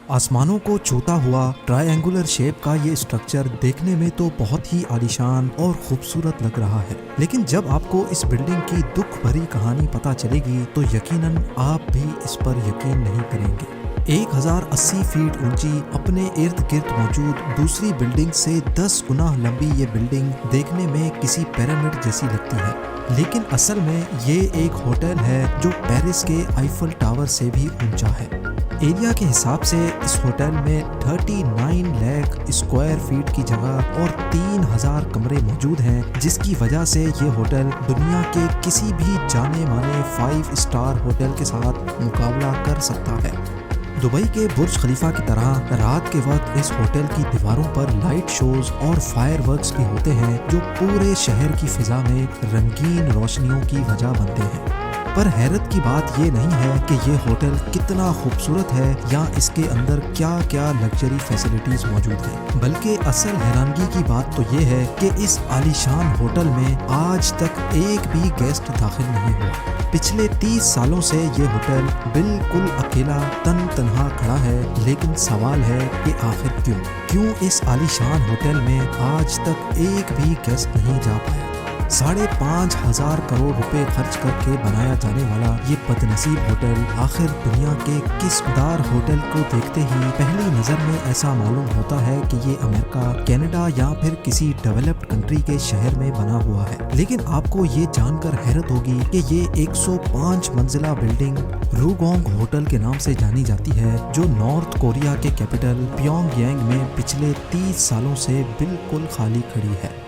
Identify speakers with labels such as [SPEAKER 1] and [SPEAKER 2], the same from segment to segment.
[SPEAKER 1] आसमानों को छूता हुआ ट्रायंगुलर शेप का ये स्ट्रक्चर देखने में तो बहुत ही आलीशान और खूबसूरत लग रहा है, लेकिन जब आपको इस बिल्डिंग की दुख भरी कहानी पता चलेगी तो यकीनन आप भी इस पर यकीन नहीं करेंगे। 1080 फीट ऊंची, अपने इर्द गिर्द मौजूद दूसरी बिल्डिंग से 10 गुना लंबी ये बिल्डिंग देखने में किसी पिरामिड जैसी लगती है, लेकिन असल में ये एक होटल है जो पेरिस के आईफल टावर से भी ऊंचा है। एरिया के हिसाब से इस होटल में 39 लाख स्क्वायर फीट की जगह और 3000 कमरे मौजूद हैं, जिसकी वजह से ये होटल दुनिया के किसी भी जाने माने 5 स्टार होटल के साथ मुकाबला कर सकता है। दुबई के बुर्ज खलीफा की तरह रात के वक्त इस होटल की दीवारों पर लाइट शोज और फायरवर्क्स भी होते हैं, जो पूरे शहर की फिजा में रंगीन रोशनियों की वजह बनते हैं। पर हैरत की बात ये नहीं है कि ये होटल कितना खूबसूरत है या इसके अंदर क्या क्या लग्जरी फैसिलिटीज मौजूद हैं, बल्कि असल हैरानगी की बात तो ये है कि इस आलीशान होटल में आज तक एक भी गेस्ट दाखिल नहीं हुआ। पिछले 30 सालों से ये होटल बिल्कुल अकेला तन्हा खड़ा है, लेकिन सवाल है कि आखिर क्यों इस आलीशान होटल में आज तक एक भी गेस्ट नहीं जा पाया। 5,500 करोड़ रुपए खर्च करके बनाया जाने वाला ये बदनसीब होटल आखिर दुनिया के किस उदार होटल को देखते ही पहली नजर में ऐसा मालूम होता है कि ये अमेरिका, कनाडा या फिर किसी डेवलप्ड कंट्री के शहर में बना हुआ है। लेकिन आपको ये जानकर हैरत होगी कि ये 105 मंजिला बिल्डिंग रूगोंग होटल के नाम से जानी जाती है, जो नॉर्थ कोरिया के कैपिटल प्योंगयांग में पिछले 30 सालों से बिल्कुल खाली खड़ी है।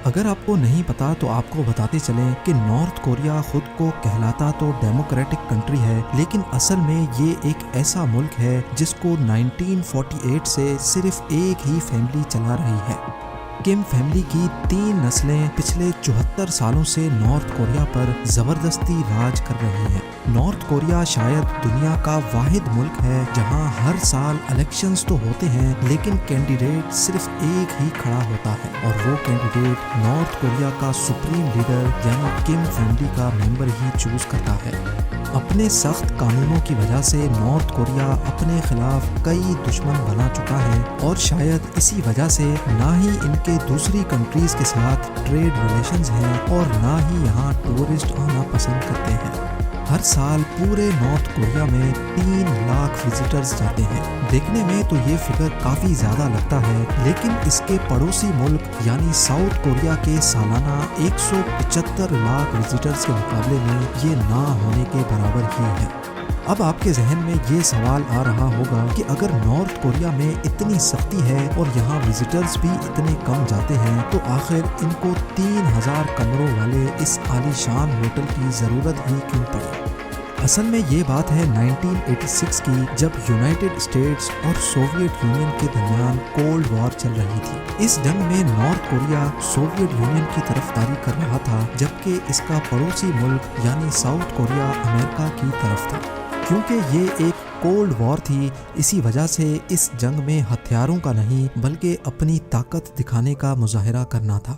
[SPEAKER 1] अगर आपको नहीं पता तो आपको बताते चलें कि नॉर्थ कोरिया खुद को कहलाता तो डेमोक्रेटिक कंट्री है, लेकिन असल में ये एक ऐसा मुल्क है जिसको 1948 से सिर्फ एक ही फैमिली चला रही है। किम फैमिली की 3 नस्लें पिछले 74 सालों से नॉर्थ कोरिया पर जबरदस्ती राज कर रही हैं। नॉर्थ कोरिया शायद दुनिया का वाहिद मुल्क है जहां हर साल इलेक्शंस तो होते हैं, लेकिन कैंडिडेट सिर्फ एक ही खड़ा होता है और वो कैंडिडेट नॉर्थ कोरिया का सुप्रीम लीडर यानी किम फैमिली का मेंबर ही चूज करता है। अपने सख्त कानूनों की वजह से नॉर्थ कोरिया अपने खिलाफ कई दुश्मन बना चुका है और शायद इसी वजह से ना ही इनके दूसरी कंट्रीज के साथ ट्रेड रिलेशंस हैं और ना ही यहाँ टूरिस्ट आना पसंद करते हैं। हर साल पूरे नॉर्थ कोरिया में 3 लाख विजिटर्स जाते हैं। देखने में तो ये फिगर काफी ज्यादा लगता है, लेकिन इसके पड़ोसी मुल्क यानी साउथ कोरिया के सालाना 175 लाख विजिटर्स के मुकाबले में ये ना होने के बराबर ही है। अब आपके जहन में ये सवाल आ रहा होगा कि अगर नॉर्थ कोरिया में इतनी सख्ती है और यहाँ विजिटर्स भी इतने कम जाते हैं, तो आखिर इनको 3000 कमरों वाले इस आलीशान होटल की जरूरत ही क्यों पड़ी। असल में ये बात है 1986 की, जब यूनाइटेड स्टेट्स और सोवियत यूनियन के दरमियान कोल्ड वॉर चल रही थी। इस जंग में नॉर्थ कोरिया सोवियत यूनियन की तरफदारी कर रहा था, जबकि इसका पड़ोसी मुल्क यानी साउथ कोरिया अमेरिका की तरफ था। क्योंकि ये एक कोल्ड वॉर थी, इसी वजह से इस जंग में हथियारों का नहीं बल्कि अपनी ताकत दिखाने का मुजाहिरा करना था।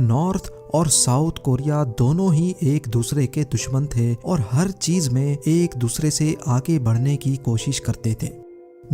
[SPEAKER 1] नॉर्थ और साउथ कोरिया दोनों ही एक दूसरे के दुश्मन थे और हर चीज में एक दूसरे से आगे बढ़ने की कोशिश करते थे।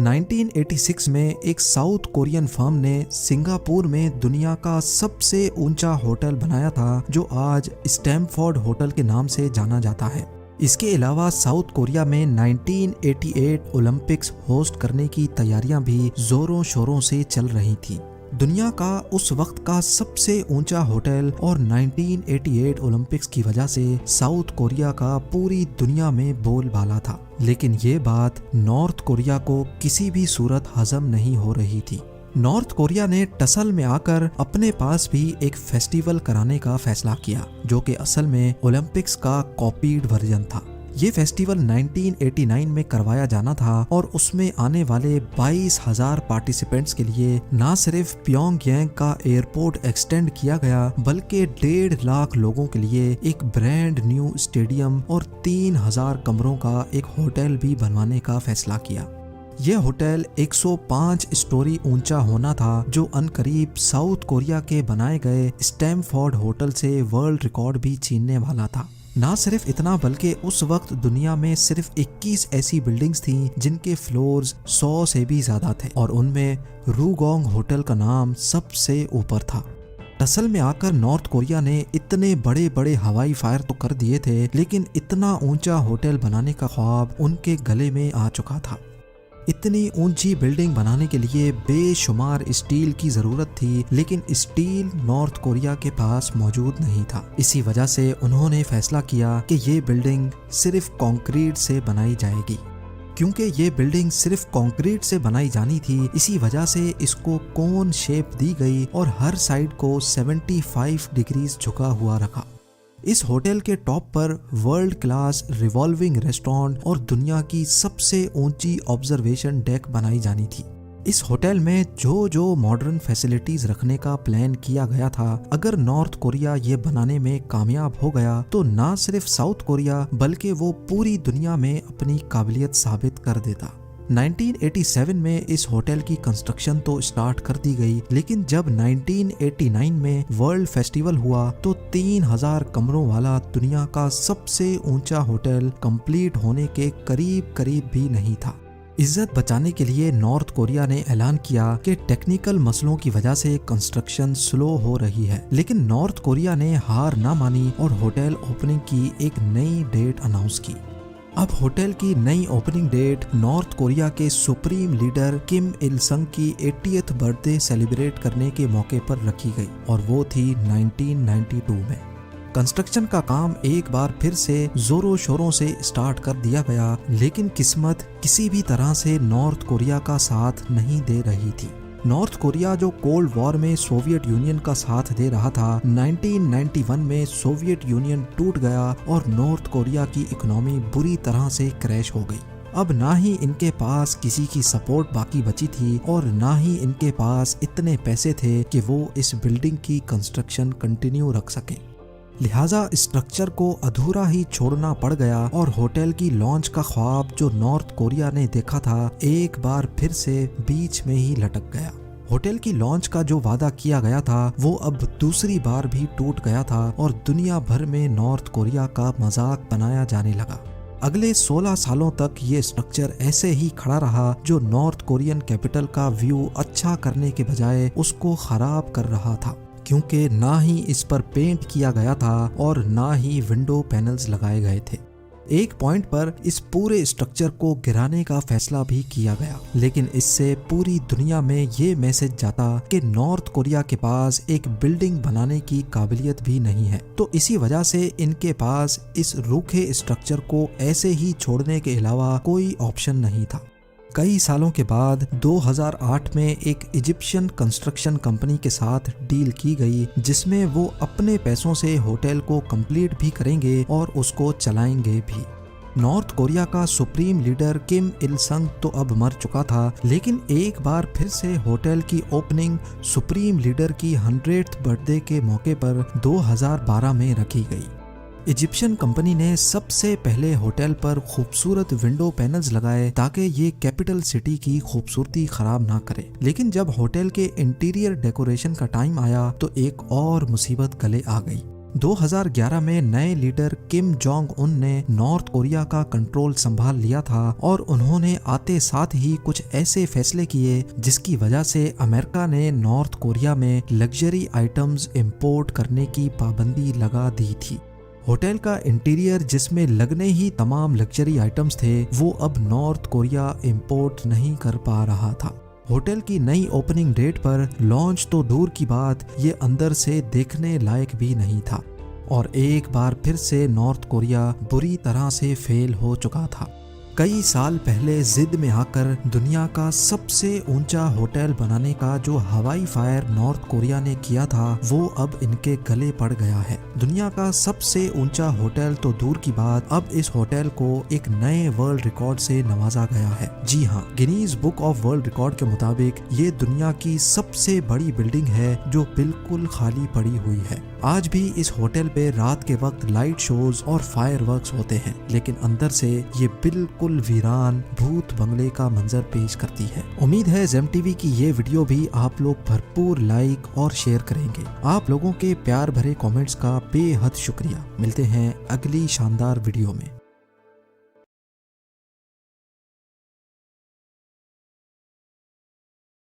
[SPEAKER 1] 1986 में एक साउथ कोरियन फर्म ने सिंगापुर में दुनिया का सबसे ऊंचा होटल बनाया था, जो आज स्टैमफोर्ड होटल के नाम से जाना जाता है। इसके अलावा साउथ कोरिया में 1988 ओलंपिक्स होस्ट करने की तैयारियां भी जोरों शोरों से चल रही थी। दुनिया का उस वक्त का सबसे ऊंचा होटल और 1988 ओलंपिक्स की वजह से साउथ कोरिया का पूरी दुनिया में बोलबाला था, लेकिन ये बात नॉर्थ कोरिया को किसी भी सूरत हजम नहीं हो रही थी। नॉर्थ कोरिया ने टसल में आकर अपने पास भी एक फेस्टिवल कराने का फैसला किया, जो कि असल में ओलंपिक्स का कॉपीड वर्जन था। ये फेस्टिवल 1989 में करवाया जाना था और उसमें आने वाले 22,000 पार्टिसिपेंट्स के लिए न सिर्फ प्योंगयांग का एयरपोर्ट एक्सटेंड किया गया, बल्कि 1.5 लाख लोगों के लिए एक ब्रांड न्यू स्टेडियम और 3000 कमरों का एक होटल भी बनवाने का फैसला किया। यह होटल 105 स्टोरी ऊंचा होना था, जो अनकरीब साउथ कोरिया के बनाए गए स्टैमफोर्ड होटल से वर्ल्ड रिकॉर्ड भी छीनने वाला था। ना सिर्फ इतना बल्कि उस वक्त दुनिया में सिर्फ 21 ऐसी बिल्डिंग्स थीं जिनके फ्लोर्स 100 से भी ज्यादा थे और उनमें रूगोंग होटल का नाम सबसे ऊपर था। असल में आकर नॉर्थ कोरिया ने इतने बड़े बड़े हवाई फायर तो कर दिए थे, लेकिन इतना ऊंचा होटल बनाने का ख्वाब उनके गले में आ चुका था। इतनी ऊंची बिल्डिंग बनाने के लिए बेशुमार स्टील की जरूरत थी, लेकिन स्टील नॉर्थ कोरिया के पास मौजूद नहीं था। इसी वजह से उन्होंने फैसला किया कि ये बिल्डिंग सिर्फ कंक्रीट से बनाई जाएगी। क्योंकि ये बिल्डिंग सिर्फ कंक्रीट से बनाई जानी थी, इसी वजह से इसको कोन शेप दी गई और हर साइड को 75 डिग्रीज झुका हुआ रखा। इस होटल के टॉप पर वर्ल्ड क्लास रिवॉल्विंग रेस्टोरेंट और दुनिया की सबसे ऊंची ऑब्जर्वेशन डेक बनाई जानी थी। इस होटल में जो मॉडर्न फैसिलिटीज रखने का प्लान किया गया था, अगर नॉर्थ कोरिया ये बनाने में कामयाब हो गया तो ना सिर्फ साउथ कोरिया बल्कि वो पूरी दुनिया में अपनी काबिलियत साबित कर देता। 1987 में इस होटल की कंस्ट्रक्शन तो स्टार्ट कर दी गई, लेकिन जब 1989 में वर्ल्ड फेस्टिवल हुआ तो 3000 कमरों वाला दुनिया का सबसे ऊंचा होटल कंप्लीट होने के करीब भी नहीं था। इज्जत बचाने के लिए नॉर्थ कोरिया ने ऐलान किया कि टेक्निकल मसलों की वजह से कंस्ट्रक्शन स्लो हो रही है, लेकिन नॉर्थ कोरिया ने हार ना मानी और होटल ओपनिंग की एक नई डेट अनाउंस की। अब होटल की नई ओपनिंग डेट नॉर्थ कोरिया के सुप्रीम लीडर किम इल संग की 80th बर्थडे सेलिब्रेट करने के मौके पर रखी गई और वो थी 1992 में। कंस्ट्रक्शन का काम एक बार फिर से जोरों शोरों से स्टार्ट कर दिया गया, लेकिन किस्मत किसी भी तरह से नॉर्थ कोरिया का साथ नहीं दे रही थी। नॉर्थ कोरिया जो कोल्ड वॉर में सोवियत यूनियन का साथ दे रहा था, 1991 में सोवियत यूनियन टूट गया और नॉर्थ कोरिया की इकोनॉमी बुरी तरह से क्रैश हो गई। अब ना ही इनके पास किसी की सपोर्ट बाकी बची थी और ना ही इनके पास इतने पैसे थे कि वो इस बिल्डिंग की कंस्ट्रक्शन कंटिन्यू रख सके। लिहाजा स्ट्रक्चर को अधूरा ही छोड़ना पड़ गया और होटल की लॉन्च का ख्वाब जो नॉर्थ कोरिया ने देखा था, एक बार फिर से बीच में ही लटक गया। होटल की लॉन्च का जो वादा किया गया था वो अब दूसरी बार भी टूट गया था और दुनिया भर में नॉर्थ कोरिया का मजाक बनाया जाने लगा। अगले 16 सालों तक ये स्ट्रक्चर ऐसे ही खड़ा रहा, जो नॉर्थ कोरियन कैपिटल का व्यू अच्छा करने के बजाय उसको खराब कर रहा था, क्योंकि ना ही इस पर पेंट किया गया था और ना ही विंडो पैनल्स लगाए गए थे। एक पॉइंट पर इस पूरे स्ट्रक्चर को गिराने का फैसला भी किया गया, लेकिन इससे पूरी दुनिया में ये मैसेज जाता कि नॉर्थ कोरिया के पास एक बिल्डिंग बनाने की काबिलियत भी नहीं है। तो इसी वजह से इनके पास इस रूखे स्ट्रक्चर को ऐसे ही छोड़ने के अलावा कोई ऑप्शन नहीं था। कई सालों के बाद 2008 में एक इजिप्शियन कंस्ट्रक्शन कंपनी के साथ डील की गई, जिसमें वो अपने पैसों से होटल को कंप्लीट भी करेंगे और उसको चलाएंगे भी। नॉर्थ कोरिया का सुप्रीम लीडर किम इल संग तो अब मर चुका था, लेकिन एक बार फिर से होटल की ओपनिंग सुप्रीम लीडर की 100th बर्थडे के मौके पर 2012 में रखी गई। इजिप्शियन कंपनी ने सबसे पहले होटल पर खूबसूरत विंडो पैनल्स लगाए ताकि ये कैपिटल सिटी की खूबसूरती खराब ना करे, लेकिन जब होटल के इंटीरियर डेकोरेशन का टाइम आया तो एक और मुसीबत गले आ गई। 2011 में नए लीडर किम जोंग उन ने नॉर्थ कोरिया का कंट्रोल संभाल लिया था और उन्होंने आते साथ ही कुछ ऐसे फैसले किए जिसकी वजह से अमेरिका ने नॉर्थ कोरिया में लग्जरी आइटम्स इंपोर्ट करने की पाबंदी लगा दी थी। होटल का इंटीरियर जिसमें लगने ही तमाम लग्जरी आइटम्स थे, वो अब नॉर्थ कोरिया इंपोर्ट नहीं कर पा रहा था। होटल की नई ओपनिंग डेट पर लॉन्च तो दूर की बात, ये अंदर से देखने लायक भी नहीं था और एक बार फिर से नॉर्थ कोरिया बुरी तरह से फेल हो चुका था। कई साल पहले जिद में आकर दुनिया का सबसे ऊंचा होटल बनाने का जो हवाई फायर नॉर्थ कोरिया ने किया था, वो अब इनके गले पड़ गया है। दुनिया का सबसे ऊंचा होटल तो दूर की बात, अब इस होटल को एक नए वर्ल्ड रिकॉर्ड से नवाजा गया है। जी हाँ, Guinness book of world record के मुताबिक ये दुनिया की सबसे बड़ी बिल्डिंग है जो बिल्कुल खाली पड़ी हुई है। आज भी इस होटल पे रात के वक्त लाइट शोज और फायरवर्क्स होते हैं, लेकिन अंदर से ये बिल्कुल वीरान भूत बंगले का मंजर पेश करती है। उम्मीद है जेम टीवी की ये वीडियो भी आप लोग भरपूर लाइक और शेयर करेंगे। आप लोगों के प्यार भरे कमेंट्स का बेहद शुक्रिया। मिलते हैं अगली शानदार वीडियो में।